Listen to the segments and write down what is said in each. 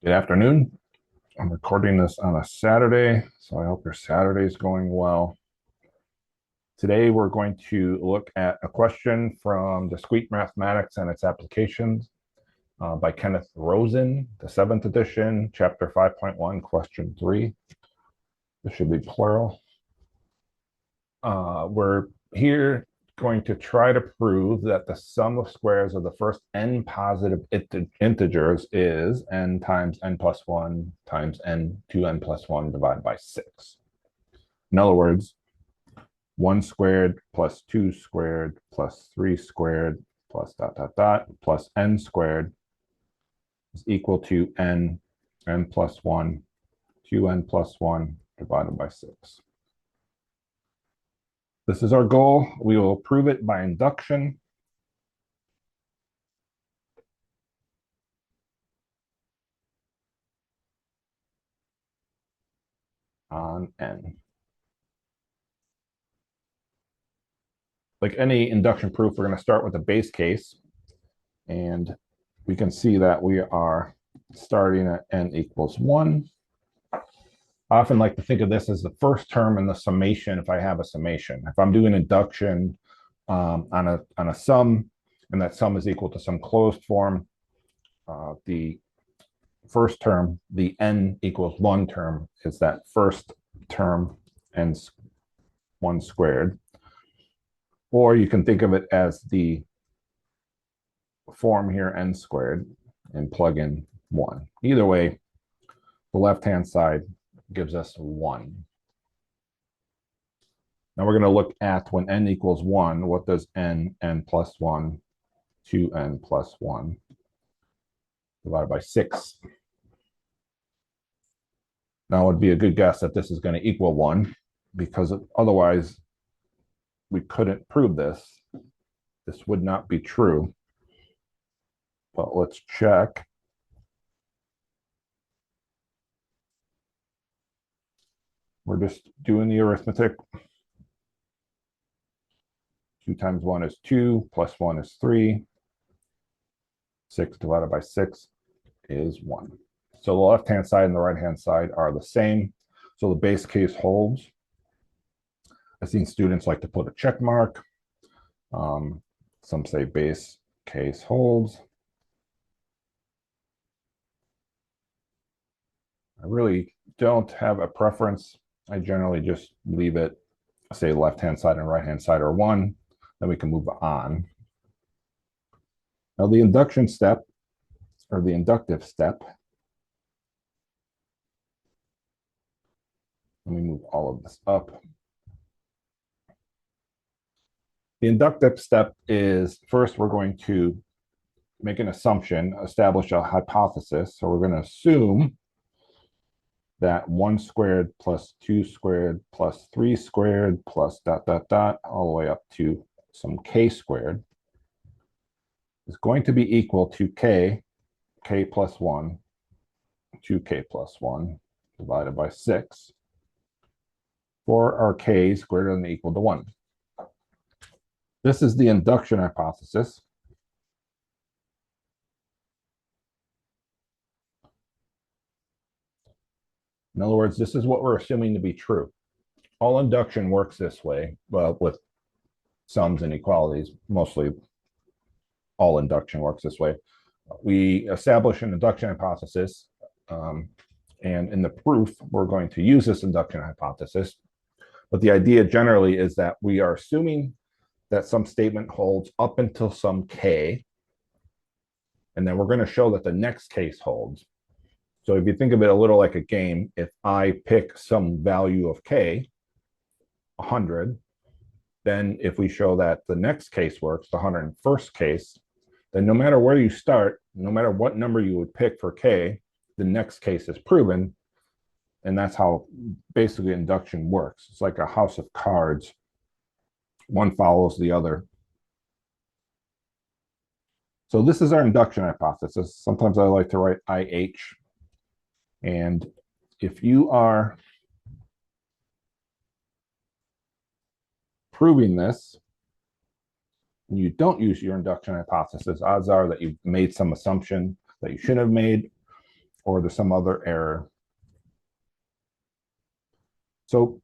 Good afternoon. I'm recording this on a Saturday, so I hope your Saturday is going well. Today, we're going to look at a question from Discrete Mathematics and its Applications by Kenneth Rosen, the 7th edition, chapter 5.1, question 3. This should be plural. We're here going to try to prove that the sum of squares of the first n positive integers is n times n plus 1 times n 2n plus 1 divided by 6. In other words, 1 squared plus 2 squared plus 3 squared plus dot dot dot plus n squared is equal to n plus 1, 2n plus 1 divided by 6. This is our goal. We will prove it by induction. On n. Like any induction proof, we're going to start with a base case. And we can see that we are starting at n equals 1. I often like to think of this as the first term in the summation if I have a summation. If I'm doing induction on a sum, and that sum is equal to some closed form, the first term, the n equals 1 term, is that first term, n(1) squared. Or you can think of it as the form here, n squared, and plug in 1. Either way, the left-hand side gives us 1. Now we're going to look at when n equals 1, what does n plus 1, 2n plus 1 divided by 6? Now it would be a good guess that this is going to equal 1, because otherwise we couldn't prove this. This would not be true. But let's check. We're just doing the arithmetic. 2 times 1 is 2, plus 1 is 3. 6 divided by 6 is 1. So the left-hand side and the right-hand side are the same. So the base case holds. I've seen students like to put a check mark. Some say base case holds. I really don't have a preference. I generally just leave it, say left-hand side and right-hand side are 1. Then we can move on. Now the induction step, or the inductive step, let me move all of this up. The inductive step is, first we're going to make an assumption, establish a hypothesis. So we're going to assume that 1 squared plus 2 squared plus 3 squared plus dot dot dot all the way up to some k squared is going to be equal to k plus 1, 2k plus 1 divided by 6 for our k's greater than or equal to 1. This is the induction hypothesis. In other words, this is what we're assuming to be true. All induction works this way, well, with sums and equalities. Mostly all induction works this way. We establish an induction hypothesis, and in the proof, we're going to use this induction hypothesis. But the idea generally is that we are assuming that some statement holds up until some k, and then we're going to show that the next case holds. So if you think of it a little like a game, if I pick some value of k, 100, then if we show that the next case works, the 101st case, then no matter where you start, no matter what number you would pick for k, the next case is proven. And that's how basically induction works. It's like a house of cards. One follows the other. So this is our induction hypothesis. Sometimes I like to write IH. And if you are proving this, and you don't use your induction hypothesis, odds are that you've made some assumption that you shouldn't have made, or there's some other error. So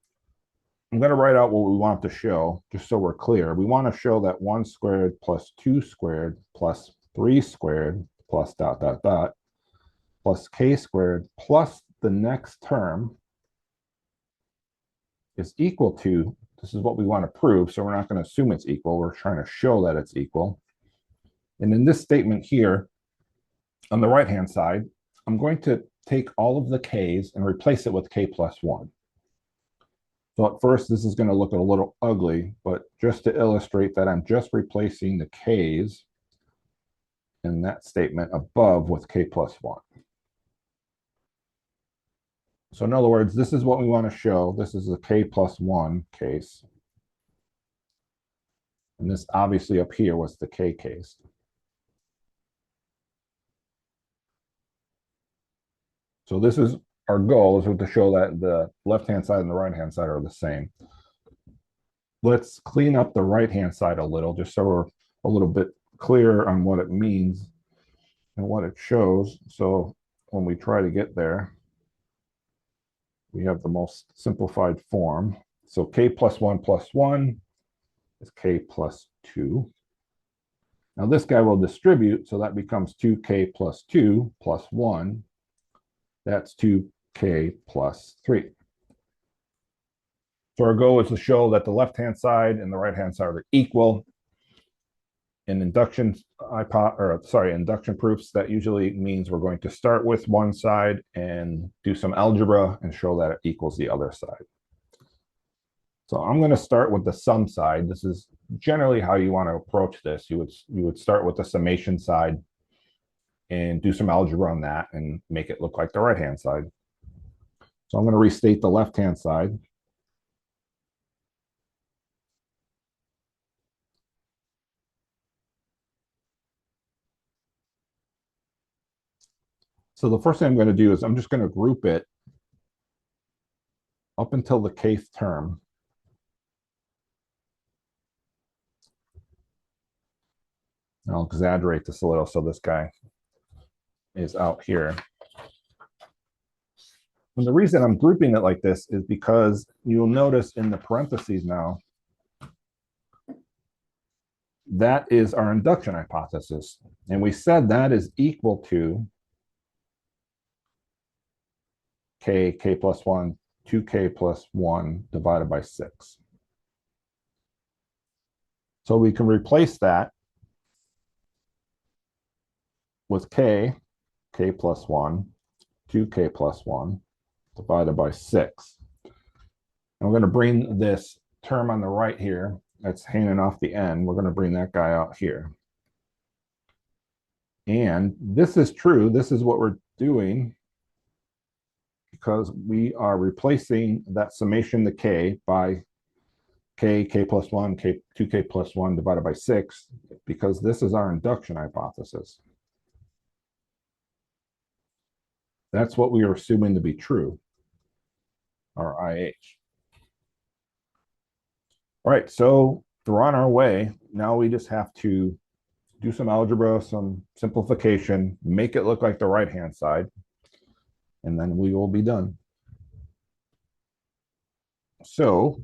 I'm going to write out what we want to show, just so we're clear. We want to show that 1 squared plus 2 squared plus 3 squared plus dot, dot, dot, plus k squared plus the next term is equal to, this is what we want to prove, so we're not going to assume it's equal. We're trying to show that it's equal. And in this statement here, on the right-hand side, I'm going to take all of the k's and replace it with k plus 1. So at first, this is going to look a little ugly, but just to illustrate that I'm just replacing the k's in that statement above with k plus 1. So in other words, this is what we want to show. This is the k plus 1 case. And this obviously up here was the k case. So this is our goal, is to show that the left-hand side and the right-hand side are the same. Let's clean up the right-hand side a little, just so we're a little bit clear on what it means and what it shows. So when we try to get there, we have the most simplified form. So k plus 1 is k plus 2. Now this guy will distribute, so that becomes 2k plus 2 plus 1. That's 2k plus 3. So our goal is to show that the left-hand side and the right-hand side are equal. In induction proofs, that usually means we're going to start with one side and do some algebra and show that it equals the other side. So I'm going to start with the sum side. This is generally how you want to approach this. You would start with the summation side and do some algebra on that and make it look like the right-hand side. So I'm going to restate the left-hand side. So the first thing I'm going to do is I'm just going to group it up until the kth term. And I'll exaggerate this a little so this guy is out here. And the reason I'm grouping it like this is because you'll notice in the parentheses now, that is our induction hypothesis. And we said that is equal to k plus 1, 2k plus 1 divided by 6. So we can replace that with k plus 1, 2k plus 1 divided by 6. And we're going to bring this term on the right here that's hanging off the end. We're going to bring that guy out here. And this is true. This is what we're doing because we are replacing that summation to k by k plus 1, 2k plus 1 divided by 6, because this is our induction hypothesis. That's what we are assuming to be true, our IH. All right, so we're on our way. Now we just have to do some algebra, some simplification, make it look like the right-hand side, and then we will be done. So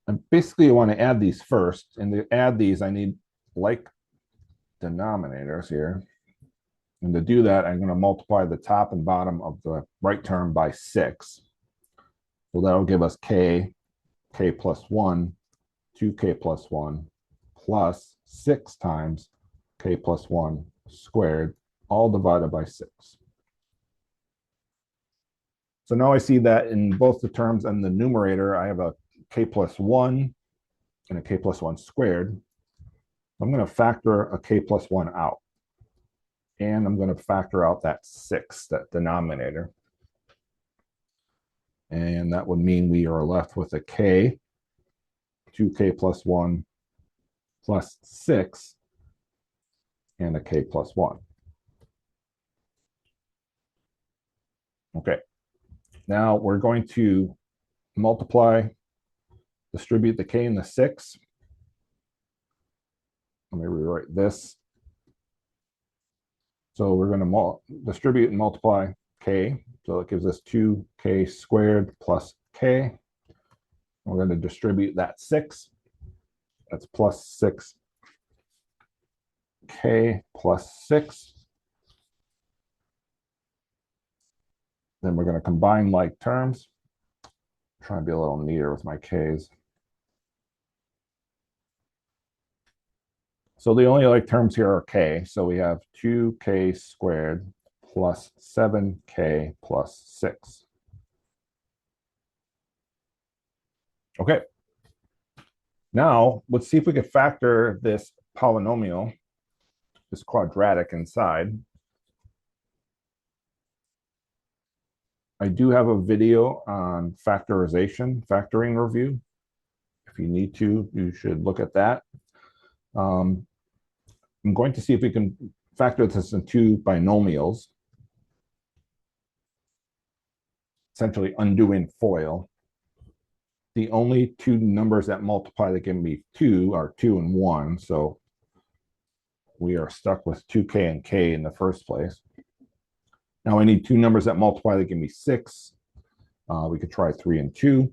I basically want to add these first, and to add these, I need like denominators here. And to do that, I'm going to multiply the top and bottom of the right term by 6. So that'll give us k plus 1, 2k plus 1, plus 6 times k plus 1 squared, all divided by 6. So now I see that in both the terms and the numerator, I have a k plus 1 and a k plus 1 squared. I'm going to factor a k plus 1 out. And I'm going to factor out that 6, that denominator. And that would mean we are left with a k, 2k plus 1 plus 6, and a k plus 1. Okay. Now we're going to multiply, distribute the k and the 6. Let me rewrite this. So we're going to distribute and multiply k. So it gives us 2k squared plus k. We're going to distribute that 6. That's plus 6k plus 6. Then we're going to combine like terms. Try and be a little neater with my k's. So the only like terms here are k. So we have 2k squared plus 7k plus 6. Okay. Now let's see if we can factor this polynomial, this quadratic inside. I do have a video on factorization, factoring review. If you need to, you should look at that. I'm going to see if we can factor this in 2 binomials, essentially undoing FOIL. The only 2 numbers that multiply that give me 2 are 2 and 1, so we are stuck with 2k and k in the first place. Now I need 2 numbers that multiply that give me 6. We could try 3 and 2. If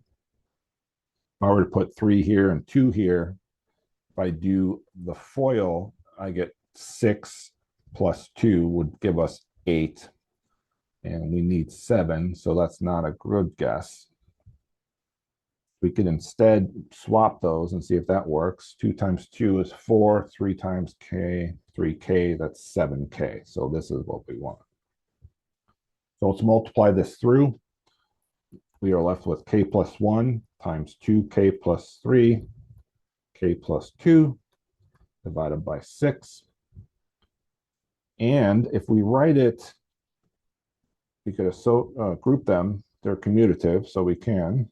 I were to put 3 here and 2 here, if I do the FOIL, I get 6 plus 2 would give us 8. And we need 7, so that's not a good guess. We could instead swap those and see if that works. 2 times 2 is 4, 3 times k, 3k, that's 7k. So this is what we want. So let's multiply this through. We are left with k plus 1 times 2k plus 3, k plus 2, divided by 6. And if we write it, we could group them. They're commutative, so we can.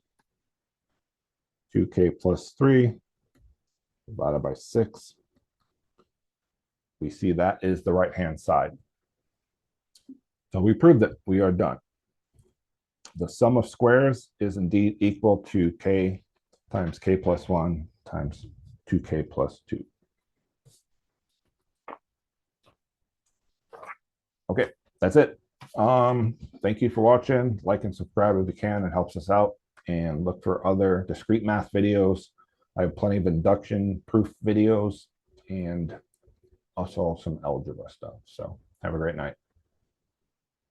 2k plus 3 divided by 6. We see that is the right-hand side. So we proved it. We are done. The sum of squares is indeed equal to k times k plus 1 times 2k plus 2. Okay, that's it. Thank you for watching. Like and subscribe if you can. It helps us out. And look for other discrete math videos. I have plenty of induction proof videos and also some algebra stuff. So have a great night.